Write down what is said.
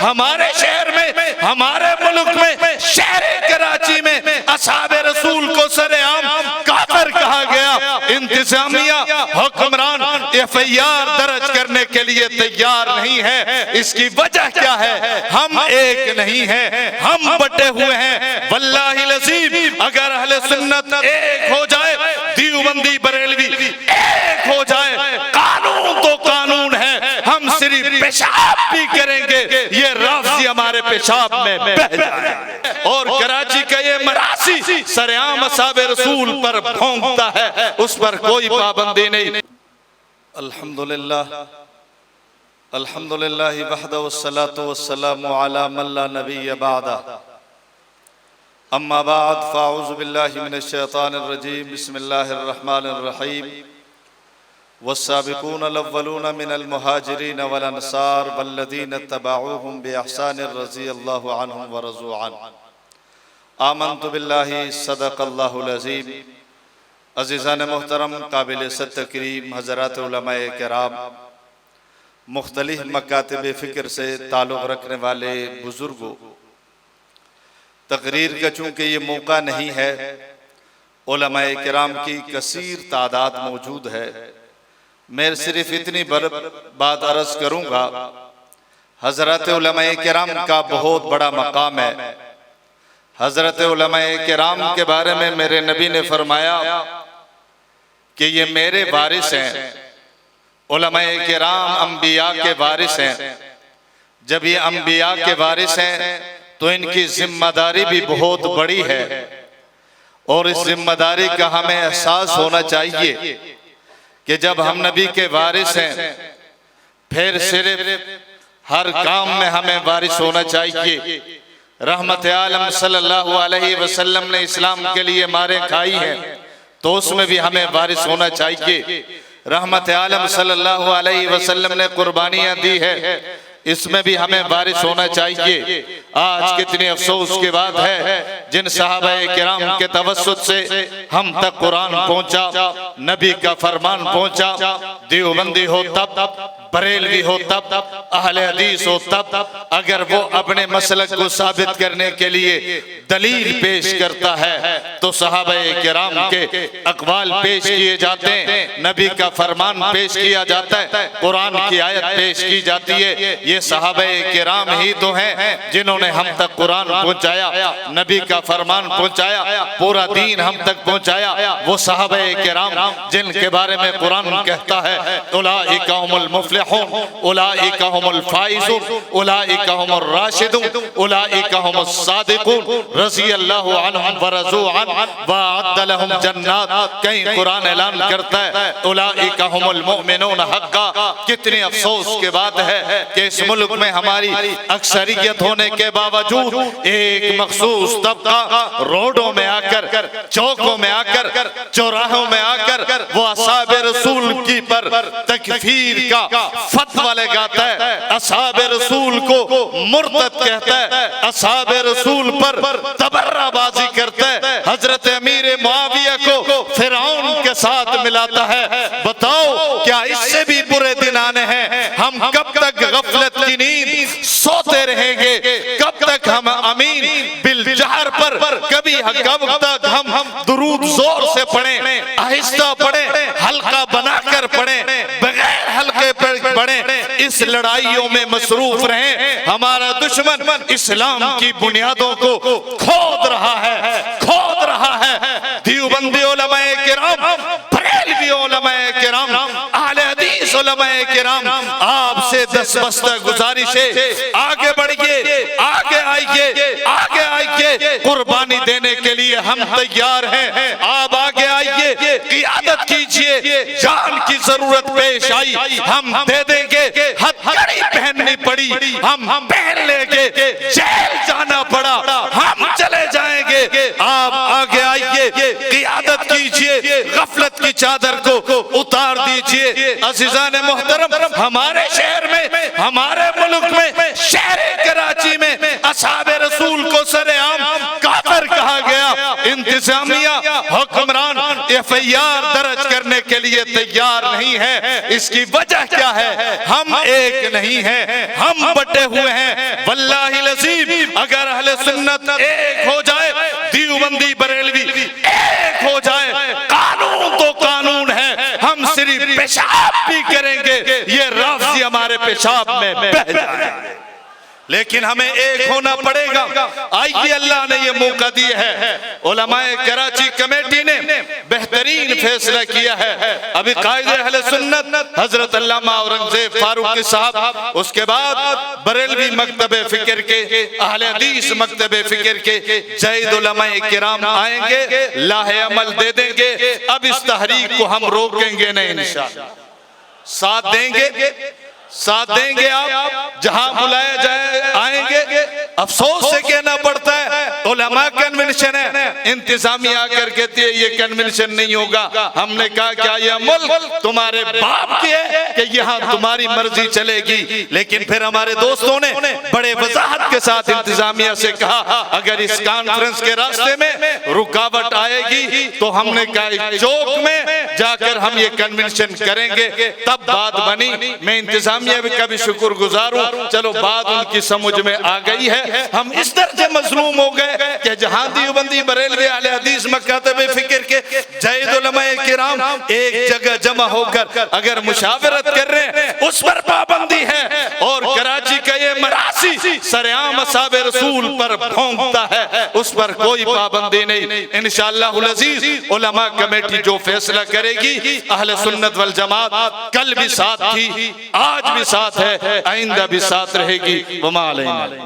हमारे शहर में, हमारे मुल्क में, शहर कराची में असहाबे रसूल को सरेआम काफिर कहा गया। इंतजामिया हुक्मरान एफआईआर दर्ज करने के लिए तैयार नहीं है। इसकी वजह क्या है? हम एक नहीं है, हम बटे हुए हैं। वल्लाहि लज़ीम अगर अहले सुन्नत एक हो जाए, देवबंदी बरेलवी एक हो जाए, कानून तो कानून है, हम सिर्फ पेशाब भी करेंगे, ये राफ़ज़ी हमारे पेशाब में बह जाए। और कराची का ये मरासी सरेआम असहाबे रसूल पर भौंकता है, उस पर कोई पाबंदी नहीं। अल्हम्दुलिल्लाह अल्हम्दुलिल्लाह वहदा वस्सलातु वस्सलामु अला मन ला नबिय्य बअदा। अम्मा बाद फ़अऊज़ु बिल्लाहि मिनश शैतानिर रजीम। बिस्मिल्लाहिर रहमानिर रहीम। वस्साबिकून अल-अव्वलून मिनल मुहाजिरीन वल अंसार वल्लज़ीना तबअूहुम बिइहसानिर रज़ियल्लाहु अन्हुम व रज़ू अन्हु। आमन्तु बिल्लाहि सदक़ल्लाहुल अज़ीम। अज़ीज़ान मोहतरम, काबिल तकरीम हज़रात उलमाए किराम, मुख्तलिफ मकातिब फ़िक्र से ताल्लुक़ रखने वाले बुज़ुर्गों, तकरीर का चूँकि ये मौका नहीं है, उलमाए किराम की कसीर तादाद मौजूद है, मैं सिर्फ इतनी बात अर्ज़ करूँगा। हज़रत उलमाए किराम का बहुत बड़ा मकाम है। हज़रत उलमाए किराम के बारे में मेरे नबी ने फरमाया कि ये मेरे वारिस हैं। उलमाए किराम अंबिया के वारिस हैं। जब ये अंबिया के वारिस हैं तो इनकी जिम्मेदारी भी बहुत बड़ी है, और इस जिम्मेदारी का हमें एहसास होना चाहिए कि जब हम नबी के वारिस हैं, फिर सिर्फ हर काम में हमें वारिस होना चाहिए। रहमत आलम सल्लल्लाहु अलैहि वसल्लम ने इस्लाम के लिए मारें खाई हैं, तो उसमें भी हमें वारिस होना चाहिए। रहमत आलम सल्लल्लाहु अलैहि वसल्लम ने कुर्बानियां दी है, इसमें भी हमें वारिस होना चाहिए। आज कितनी अफसोस की बात है, जिन सहाबाए किराम के तवस्सुत से हम तक कुरान पहुंचा, नबी का फरमान पहुंचा, देवबंदी हो तब, बरेलवी हो तब, अहले हदीस हो तब, अगर वो अपने मसलक को साबित करने के लिए दलील पेश करता है तो सहाबाए किराम के अक़वाल पेश किए जाते हैं, नबी का फरमान पेश किया जाता है, कुरान की आयत पेश की जाती है। ये सहाबाए किराम ही तो हैं जिन्होंने हम तक कुरान पहुंचाया, नबी का फरमान पहुंचाया, पूरा दीन हम तक पहुंचाया। वो सहाबाए किराम जिनके बारे में कुरान कहता है, उलाइका हुमुल मुफ़लिहून, उलाइका हुमुल फाइज़ून, उलाइका हुमुर राशिदून, उलाइका हुमुस सादिक़ून रज़ियल्लाहु अन्हुम व रज़ू अन्हु व अअद्द लहुम जन्नात। कहीं कुरान ऐलान करता है उलाइका हुमुल मुमिनून हक़्क़ा। कितनी अफसोस की बात है कि इस मुल्क में हमारी अक्सरियत होने के बावजूद एक मखसूस तबका रोडों में आकर, चौकों में आकर, चौराहों में आकर वो असहाबे रसूल की पर तकफीर का फतवा लगाता है, असहाबे रसूल को मुर्तद कहता है, असहाबे रसूल पर तबर्राबाजी करता है, हजरत अमीर मुआविया को फिरौन के साथ मिलाता है। बताओ क्या इससे भी बुरे दिन आने हैं? हम कब तक गफलत की नींद सोते रहेंगे? कब तक हम अमीन बिल जहर पर, कभी कब तक हम दुरूद जोर से पढ़े, आहिस्ता पढ़े, हल्का बनाकर पढ़े, बगैर हल्के पढ़े, इस लड़ाइयों में मसरूफ रहें। हमारा दुश्मन इस्लाम की बुनियादों को खोद रहा है, खोद रहा है। देवबंदी उलमाए किराम, बरेलवी उलमाए किराम, अहले हदीस उलमाए किराम, आपसे दस्तबस्ता गुजारिश है, आगे बढ़िए, आगे आइए, आगे आइए। कुर्बानी देने के लिए हम तैयार हैं। आप आगे आइए, क़ियादत कीजिए। जान की जरूरत पेश आई, हम दे देंगे। हथकड़ी पहननी पड़ी, हम पहन लेंगे। जेल जाना पड़ा, हम चले जाएंगे। आप आगे आइए, क़ियादत कीजिए, गफलत की चादर को उतार दीजिए। अज़ीज़ान मोहतरम, हमारे शहर में, हमारे मुल्क में, शहर कराची में असहाबे रसूल को सरेआम काफिर कहा गया। इंतजामिया हुक्मरान एफआईआर दर्ज करने करने के लिए तैयार नहीं है। इसकी वजह क्या है? हम एक नहीं हैं, हम बटे हुए हैं। वल्लाहि लज़ीम, अगर अहले सुन्नत एक हो जाए, देवबंदी बरेलवी एक हो जाए, कानून तो कानून है, हम सिर्फ पेशाब भी करेंगे, ये राफ़ज़ी हमारे पेशाब में बह जाएंगे। लेकिन हमें एक होना पड़ेगा। आइए, अल्लाह ने ये मौका दिया है। उलमाए कराची कमेटी ने बेहतरीन फैसला किया है। अभी कायदे अहले सुन्नत हजरत अल्लामा औरंगजेब फारूकी साहब, उसके बाद बरेलवी मकतबे फिक्र के, अहले हदीस मकतबे फिक्र के जैद उलमाए किराम आएंगे, लाहे अमल दे देंगे। अब इस तहरीक को हम रोकेंगे नहीं, इंशाअल्लाह साथ देंगे, साथ देंगे। आप जहां बुलाया जाए आएंगे। अफसोस से कहना पड़ता है, उलमा कन्वेंशन है, इंतजामिया आकर कहती है ये कन्वेंशन नहीं होगा। हमने कहा क्या यह मुल्क तुम्हारे बाप की है कि यहाँ तुम्हारी मर्जी चलेगी? लेकिन फिर हमारे दोस्तों ने बड़े वजाहत के साथ इंतजामिया से कहा अगर इस कॉन्फ्रेंस के रास्ते में रुकावट आएगी तो हमने कहा चौक में जाकर हम ये कन्वेंशन करेंगे। तब बात बनी। मैं इंतजामिया का भी शुक्रगुजार हूँ। चलो बात उनकी समझ में आ गई है। हम इस दर्जे मजलूम हो गए कि जहां देवबंदी बरेलवी अहले हदीस मकातबे फिक्र के जैद उलमाए किराम एक जगह जमा होकर अगर मुशावरत कर रहे हैं, उस पर पाबंदी है। और कराची का ये मरासी सरेआम असहाबे रसूल पर भौंकता है, उस पर कोई पाबंदी नहीं। इंशाअल्लाहुल अजीज उलमा कमेटी जो फैसला करेगी, अहले सुन्नत वल जमात कल भी साथ थी, आज भी साथ है, आइंदा भी साथ रहेगी। वमा अलैना।